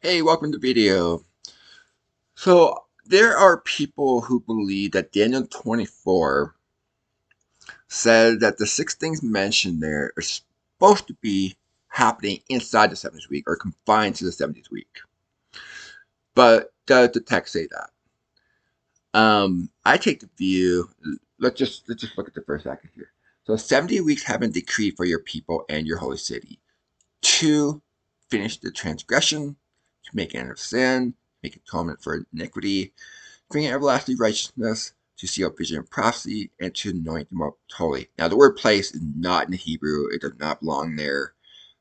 Hey, welcome to the video. So there are people who believe that Daniel 24 said that the six things mentioned there are supposed to be happening inside the 70th week or confined to the 70th week. But does the text say that? I take the view. Let's just look at the first second here. So 70 weeks have been decreed for your people and your holy city to finish the transgression, to make an end of sin, make atonement for iniquity, bring everlasting righteousness, to seal vision and prophecy, and to anoint the most holy. Now, the word place is not in the Hebrew. It does not belong there.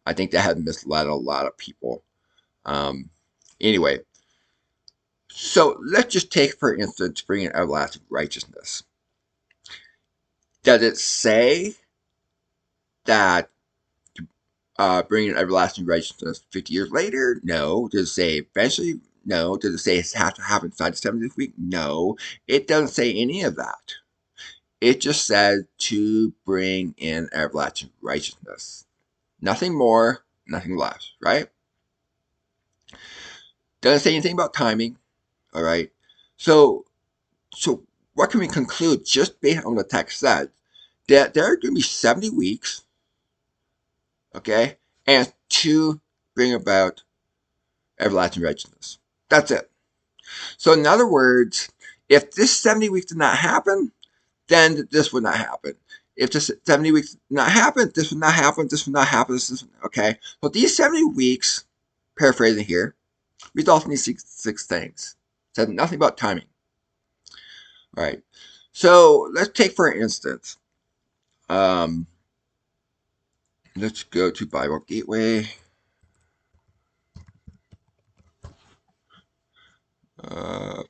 I think that has misled a lot of people. Um, anyway, so let's just take, for instance, bringing everlasting righteousness. Does it say that bringing everlasting righteousness 50 years later? No. Does it say eventually? No. Does it say it has to happen inside the 70th week? No. It doesn't say any of that. It just said to bring in everlasting righteousness. Nothing more, nothing less, right? Doesn't say anything about timing, all right? So, so what can we conclude just based on what the text said? That there are going to be 70 weeks, okay, and to bring about everlasting righteousness. That's it. So, in other words, if this 70 weeks did not happen, then this would not happen. If this 70 weeks did not happen, this would not happen, this would not happen, this is okay. So these 70 weeks, paraphrasing here, result in these six things. It says nothing about timing. All right. So let's take for instance, um, let's go to Bible Gateway.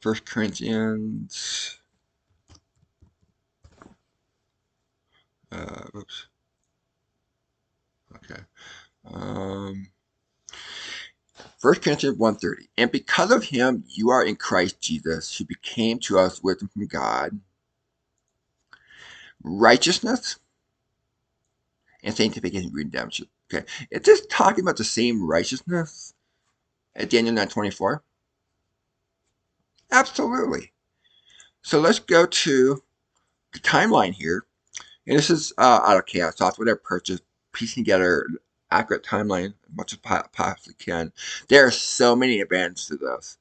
First Corinthians. Oops. Okay. Um, 1 Corinthians 1:30. And because of him, you are in Christ Jesus, who became to us wisdom from God, righteousness, and sanctification and redemption. Okay. It's just talking about the same righteousness at Daniel 9:24. Absolutely. So let's go to the timeline here. And this is out of chaos software that I purchased, piecing together an accurate timeline as much as possibly can. There are so many advantages to this.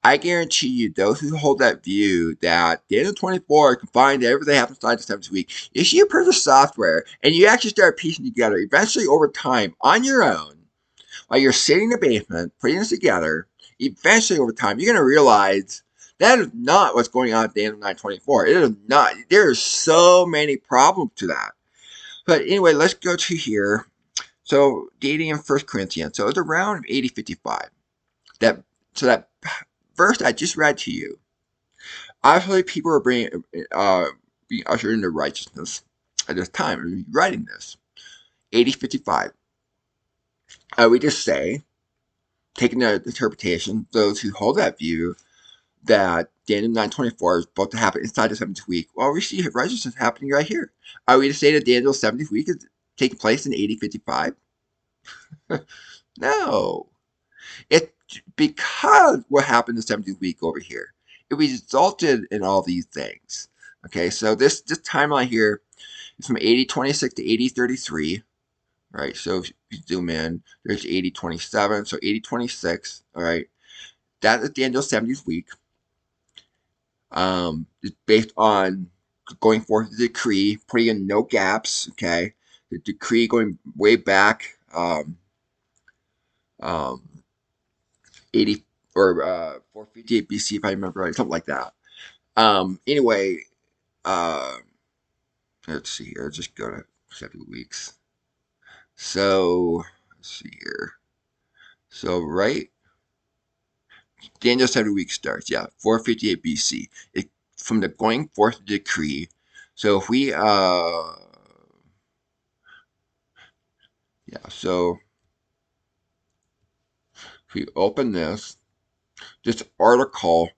I guarantee you, those who hold that view that Daniel 24 can find everything happens inside the 7th week, if you purchase software and you actually start piecing together, eventually over time, on your own, while you're sitting in the basement, putting this together, eventually over time, you're going to realize that is not what's going on at the end of 924. It is not. There are so many problems to that. But anyway, let's go to here. So dating in First Corinthians. So it's around 8055. That verse I just read to you. Obviously, people are being ushered into righteousness at this time. Writing this 8055. We just say, taking the interpretation, those who hold that view that Daniel 9:24 is supposed to happen inside the 70th week. Well, we see righteousness happening right here. Are we to say that Daniel's 70th week is taking place in 8055? No. It because what happened in the 70th week over here, it resulted in all these things. Okay, so this timeline here is from 8026 to 8033. Right, so if you zoom in, there's 8027, so 8026. All right, that is Daniel's 70th week. It's based on going forth the decree, putting in no gaps. Okay, the decree going way back, um, 80 or 458 BC, if I remember right, something like that. Anyway, uh, let's see here. Let's just go to 7 weeks. So let's see here. So right, Daniel's 7 week starts. Yeah, 458 BC. From the going forth decree. So if we yeah, so if we open this article,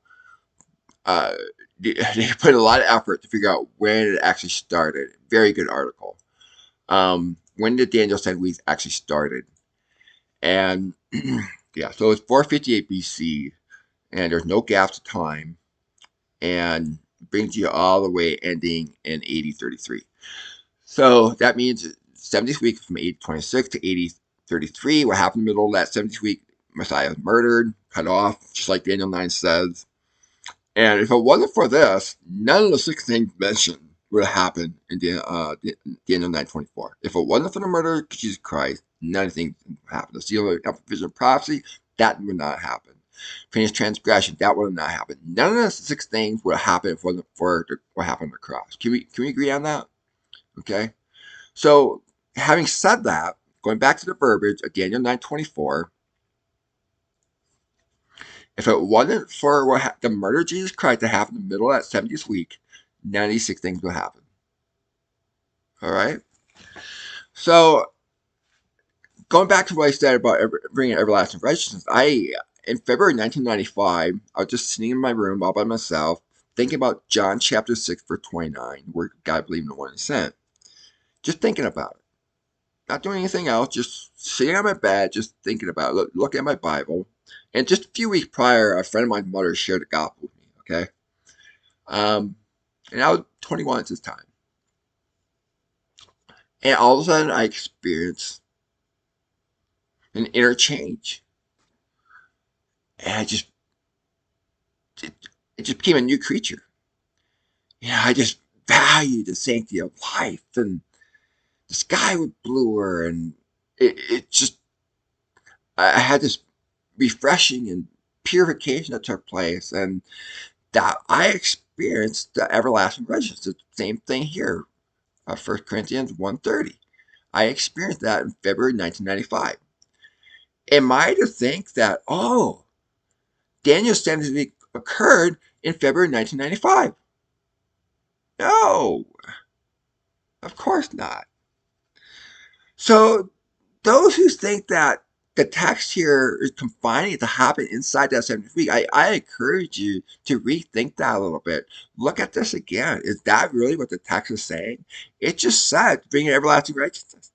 uh, they put a lot of effort to figure out when it actually started. Very good article. When did Daniel 7 weeks actually started? And Yeah, so it's 458 BC, and there's no gaps of time, and brings you all the way ending in 8033. So that means 70th week from 8026 to 8033. What happened in the middle of that 70th week? Messiah was murdered, cut off, just like Daniel 9 says. And if it wasn't for this, none of the six things mentioned would have happened in Daniel 9:24. If it wasn't for the murder of Jesus Christ, none of things would happen. The seal of vision of prophecy, that would not happen. Finished transgression, that would have not happened. None of the six things would have happened if it wasn't for what happened on the cross. Can we agree on that? Okay. So having said that, going back to the verbiage of Daniel 9:24, if it wasn't for the murder of Jesus Christ that happened in the middle of that 70th week, none of these six things would happen. All right? So, going back to what I said about bringing everlasting righteousness, in February 1995, I was just sitting in my room all by myself, thinking about John chapter 6, verse 29, where God believed in the one he sent. Just thinking about it. Not doing anything else, just sitting on my bed, just thinking about it, looking at my Bible. And just a few weeks prior, a friend of my mother shared the gospel with me, okay? And I was 21 at this time. And all of a sudden, I experienced an interchange. And it, it just became a new creature. I just valued the sanctity of life. And the sky was bluer. And it just, I had this refreshing and purification that took place. And that I experienced the everlasting righteousness. The same thing here. 1 Corinthians 1:30. I experienced that in February 1995. Am I to think that, oh, Daniel's 70th week occurred in February 1995? No, of course not. So those who think that the text here is confining it to happen inside that 70th week, I encourage you to rethink that a little bit. Look at this again. Is that really what the text is saying? It just said, bring everlasting righteousness.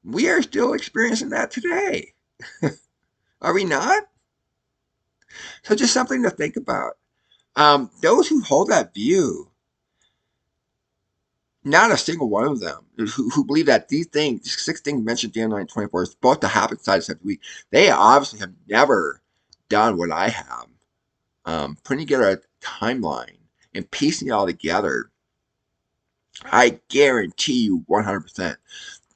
We are still experiencing that today. Are we not? So just something to think about. Those who hold that view, not a single one of them who believe that these things, six things mentioned in Daniel 9:24, is supposed to happen inside the 7th week, they obviously have never done what I have, putting together a timeline and piecing it all together. I guarantee you 100%.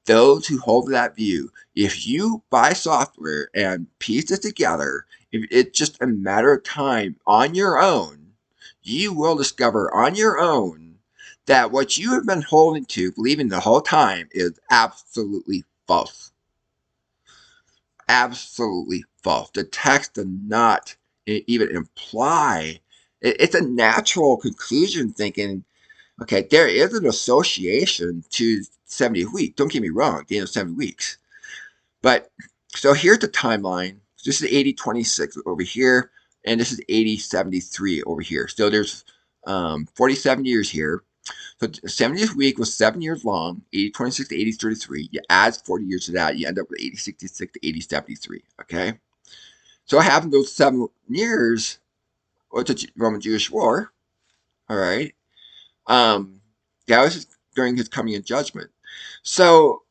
Those who hold that view, if you buy software and piece it together, if it's just a matter of time on your own, you will discover on your own that what you have been holding to, believing the whole time, is absolutely false. Absolutely false. The text does not even imply. It's a natural conclusion thinking, okay, there is an association to 70 weeks. Don't get me wrong, Daniel 70 weeks. But so here's the timeline. This is 8026 over here, and this is 8073 over here. So there's 47 years here. So the 70th week was 7 years long, 8026 to 8033. You add 40 years to that, you end up with 8066 to 8073. Okay? So what happened those 7 years was the Roman Jewish War. All right. Um, that was during his coming in judgment. So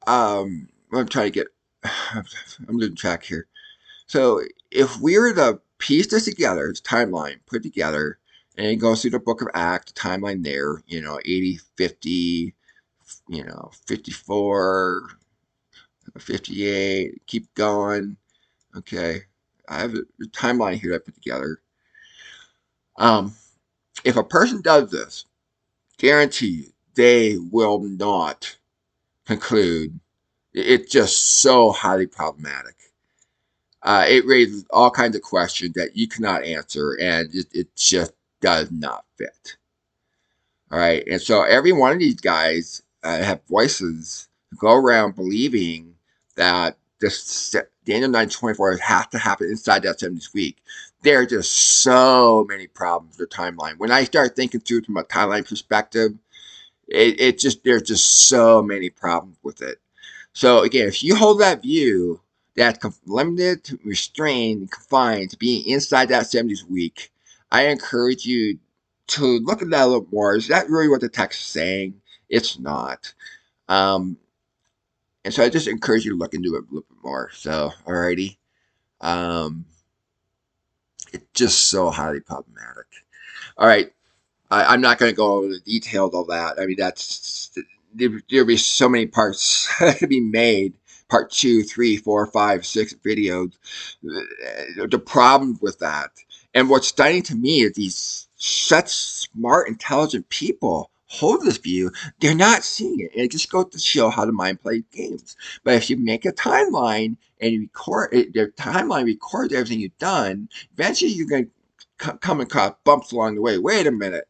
I'm trying to get, I'm losing track here. So if we were to piece this together, it's timeline, put it together, and it goes through the book of Acts, the timeline there, 80, 50, 54, 58, keep going. Okay. I have a timeline here that I put together. If a person does this, guarantee you, they will not conclude. It's just so highly problematic. It raises all kinds of questions that you cannot answer, and it just does not fit. All right, and so every one of these guys have voices who go around believing that this Daniel 9:24 has to happen inside that 70th week. There are just so many problems with the timeline. When I start thinking through it from a timeline perspective, it just there's just so many problems with it. So again, if you hold that view that limited, restrained, confined to being inside that 70s week, I encourage you to look at that a little more. Is that really what the text is saying? It's not. Um, and so I just encourage you to look into it a little bit more. So, alrighty. Um, it's just so highly problematic. All right. I'm not going to go over the details of that. I mean, there'll be so many parts to be made. Part 2, 3, 4, 5, 6 videos. The problem with that, and what's stunning to me is these such smart, intelligent people hold this view. They're not seeing it. And it just goes to show how the mind plays games. But if you make a timeline and you record it, the timeline records everything you've done, eventually you're going to come across bumps along the way. Wait a minute,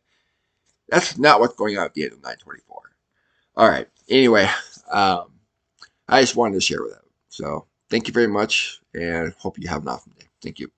that's not what's going on at the end of 924. All right. Anyway, um, I just wanted to share with that. So thank you very much and hope you have an awesome day. Thank you.